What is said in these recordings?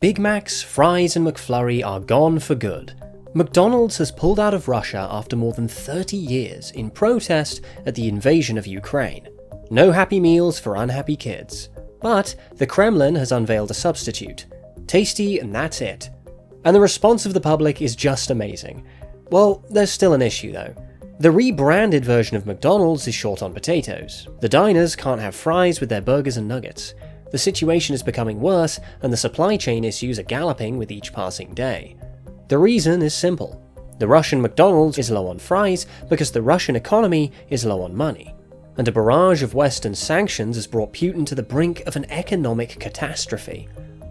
Big Macs, fries and McFlurry are gone for good. McDonald's has pulled out of Russia after more than 30 years in protest at the invasion of Ukraine. No happy meals for unhappy kids. But the Kremlin has unveiled a substitute. Tasty and that's it. And the response of the public is just amazing. Well, there's still an issue though. The rebranded version of McDonald's is short on potatoes. The diners can't have fries with their burgers and nuggets. The situation is becoming worse, and the supply chain issues are galloping with each passing day. The reason is simple. The Russian McDonald's is low on fries because the Russian economy is low on money. And a barrage of Western sanctions has brought Putin to the brink of an economic catastrophe.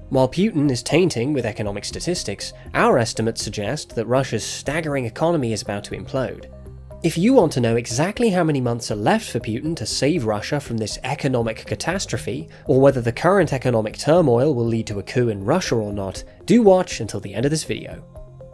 While Putin is tainting with economic statistics, our estimates suggest that Russia's staggering economy is about to implode. If you want to know exactly how many months are left for Putin to save Russia from this economic catastrophe, or whether the current economic turmoil will lead to a coup in Russia or not, do watch until the end of this video.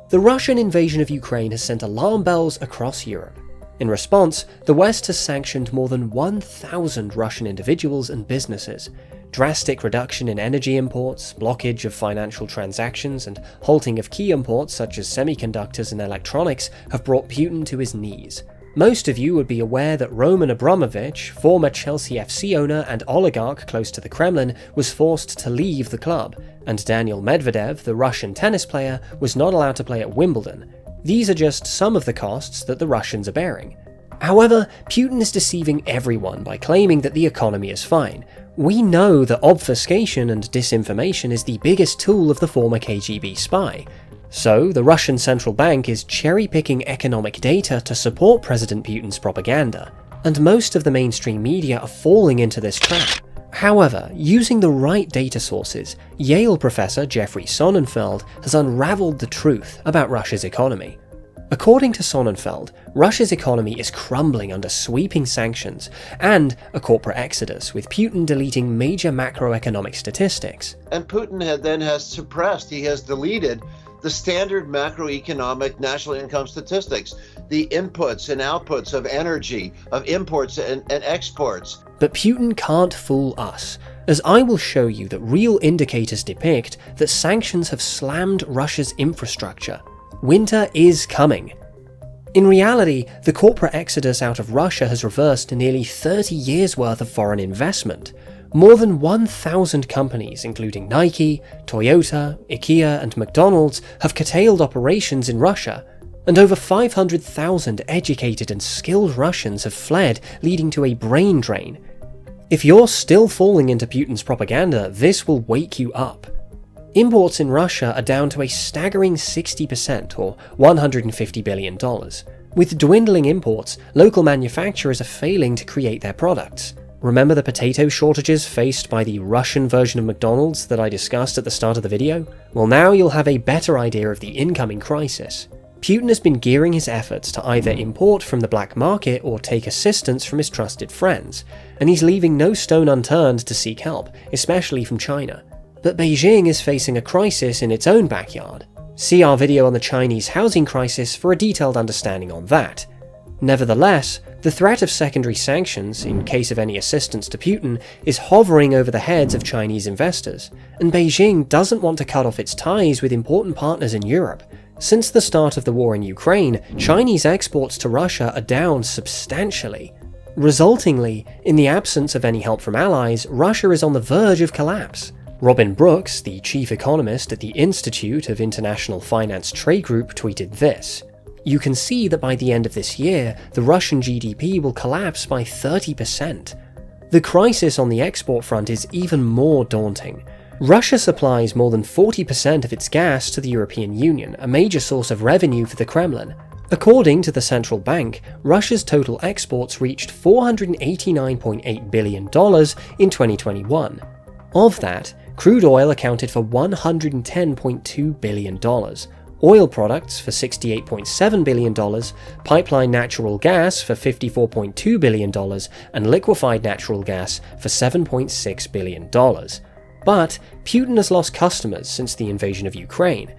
The Russian invasion of Ukraine has sent alarm bells across Europe. In response, the West has sanctioned more than 1,000 Russian individuals and businesses. Drastic reduction in energy imports, blockage of financial transactions, and halting of key imports such as semiconductors and electronics have brought Putin to his knees. Most of you would be aware that Roman Abramovich, former Chelsea FC owner and oligarch close to the Kremlin, was forced to leave the club, and Daniil Medvedev, the Russian tennis player, was not allowed to play at Wimbledon. These are just some of the costs that the Russians are bearing. However, Putin is deceiving everyone by claiming that the economy is fine. We know that obfuscation and disinformation is the biggest tool of the former KGB spy. So, the Russian central bank is cherry-picking economic data to support President Putin's propaganda, and most of the mainstream media are falling into this trap. However, using the right data sources, Yale professor Jeffrey Sonnenfeld has unraveled the truth about Russia's economy. According to Sonnenfeld, Russia's economy is crumbling under sweeping sanctions and a corporate exodus, with Putin deleting major macroeconomic statistics. And Putin he has deleted the standard macroeconomic national income statistics, the inputs and outputs of energy, of imports and exports. But Putin can't fool us, as I will show you that real indicators depict that sanctions have slammed Russia's infrastructure. Winter is coming. In reality, the corporate exodus out of Russia has reversed nearly 30 years' worth of foreign investment. More than 1,000 companies, including Nike, Toyota, IKEA, and McDonald's, have curtailed operations in Russia, and over 500,000 educated and skilled Russians have fled, leading to a brain drain. If you're still falling into Putin's propaganda, this will wake you up. Imports in Russia are down to a staggering 60%, or $150 billion. With dwindling imports, local manufacturers are failing to create their products. Remember the potato shortages faced by the Russian version of McDonald's that I discussed at the start of the video? Well, now you'll have a better idea of the incoming crisis. Putin has been gearing his efforts to either import from the black market or take assistance from his trusted friends, and he's leaving no stone unturned to seek help, especially from China. But Beijing is facing a crisis in its own backyard. See our video on the Chinese housing crisis for a detailed understanding on that. Nevertheless, the threat of secondary sanctions, in case of any assistance to Putin, is hovering over the heads of Chinese investors, and Beijing doesn't want to cut off its ties with important partners in Europe. Since the start of the war in Ukraine, Chinese exports to Russia are down substantially. Resultingly, in the absence of any help from allies, Russia is on the verge of collapse. Robin Brooks, the chief economist at the Institute of International Finance Trade Group, tweeted this: "You can see that by the end of this year, the Russian GDP will collapse by 30%. The crisis on the export front is even more daunting. Russia supplies more than 40% of its gas to the European Union, a major source of revenue for the Kremlin. According to the central bank, Russia's total exports reached $489.8 billion in 2021. Of that, crude oil accounted for $110.2 billion, oil products for $68.7 billion, pipeline natural gas for $54.2 billion, and liquefied natural gas for $7.6 billion. But Putin has lost customers since the invasion of Ukraine.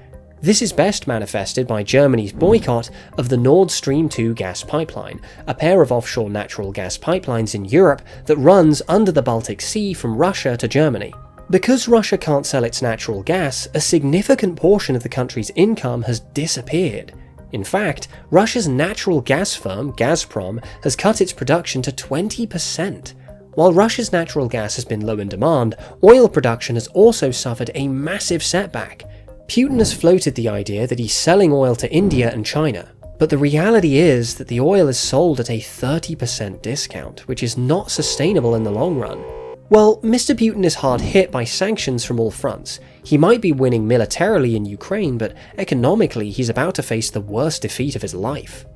This is best manifested by Germany's boycott of the Nord Stream 2 gas pipeline, a pair of offshore natural gas pipelines in Europe that runs under the Baltic Sea from Russia to Germany. Because Russia can't sell its natural gas, a significant portion of the country's income has disappeared. In fact, Russia's natural gas firm, Gazprom, has cut its production to 20%. While Russia's natural gas has been low in demand, oil production has also suffered a massive setback. Putin has floated the idea that he's selling oil to India and China, but the reality is that the oil is sold at a 30% discount, which is not sustainable in the long run. Well, Mr. Putin is hard hit by sanctions from all fronts. He might be winning militarily in Ukraine, but economically he's about to face the worst defeat of his life.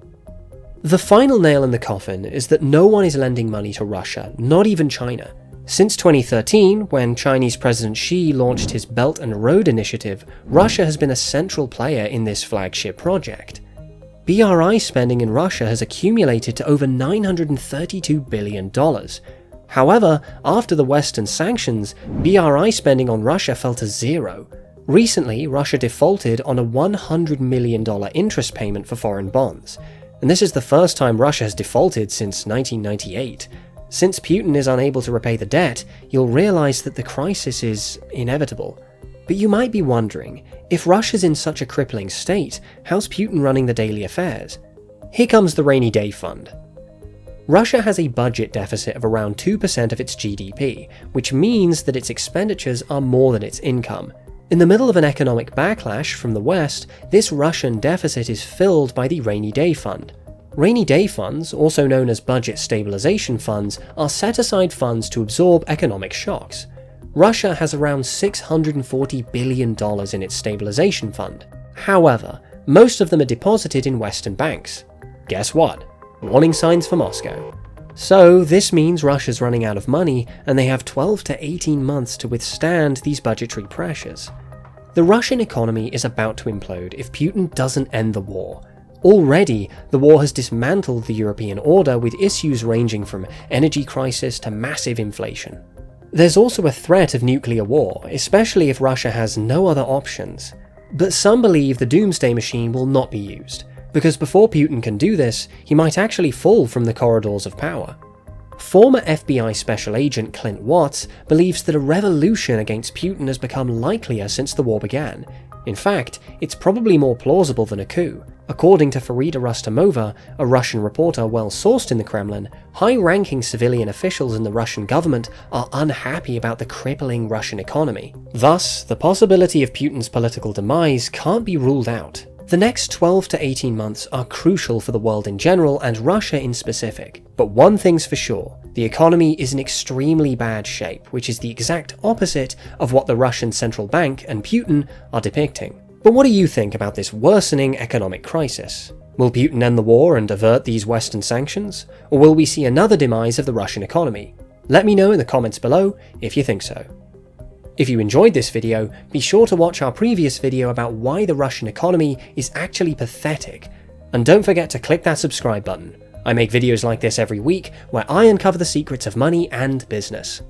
The final nail in the coffin is that no one is lending money to Russia, not even China. Since 2013, when Chinese President Xi launched his Belt and Road Initiative, Russia has been a central player in this flagship project. BRI spending in Russia has accumulated to over $932 billion. However, after the Western sanctions, BRI spending on Russia fell to zero. Recently, Russia defaulted on a $100 million interest payment for foreign bonds, and this is the first time Russia has defaulted since 1998. Since Putin is unable to repay the debt, you'll realize that the crisis is inevitable. But you might be wondering, if Russia's in such a crippling state, how's Putin running the daily affairs? Here comes the rainy day fund. Russia has a budget deficit of around 2% of its GDP, which means that its expenditures are more than its income. In the middle of an economic backlash from the West, this Russian deficit is filled by the rainy day fund. Rainy day funds, also known as budget stabilization funds, are set-aside funds to absorb economic shocks. Russia has around $640 billion in its stabilization fund. However, most of them are deposited in Western banks. Guess what? Warning signs for Moscow. So this means Russia's running out of money, and they have 12 to 18 months to withstand these budgetary pressures. The Russian economy is about to implode if Putin doesn't end the war. Already, the war has dismantled the European order with issues ranging from energy crisis to massive inflation. There's also a threat of nuclear war, especially if Russia has no other options. But some believe the doomsday machine will not be used, because before Putin can do this, he might actually fall from the corridors of power. Former FBI Special Agent Clint Watts believes that a revolution against Putin has become likelier since the war began. In fact, it's probably more plausible than a coup. According to Farida Rustamova, a Russian reporter well-sourced in the Kremlin, high-ranking civilian officials in the Russian government are unhappy about the crippling Russian economy. Thus, the possibility of Putin's political demise can't be ruled out. The next 12 to 18 months are crucial for the world in general and Russia in specific. But one thing's for sure, the economy is in extremely bad shape, which is the exact opposite of what the Russian central bank and Putin are depicting. But what do you think about this worsening economic crisis? Will Putin end the war and avert these Western sanctions? Or will we see another demise of the Russian economy? Let me know in the comments below if you think so. If you enjoyed this video, be sure to watch our previous video about why the Russian economy is actually pathetic. And don't forget to click that subscribe button. I make videos like this every week where I uncover the secrets of money and business.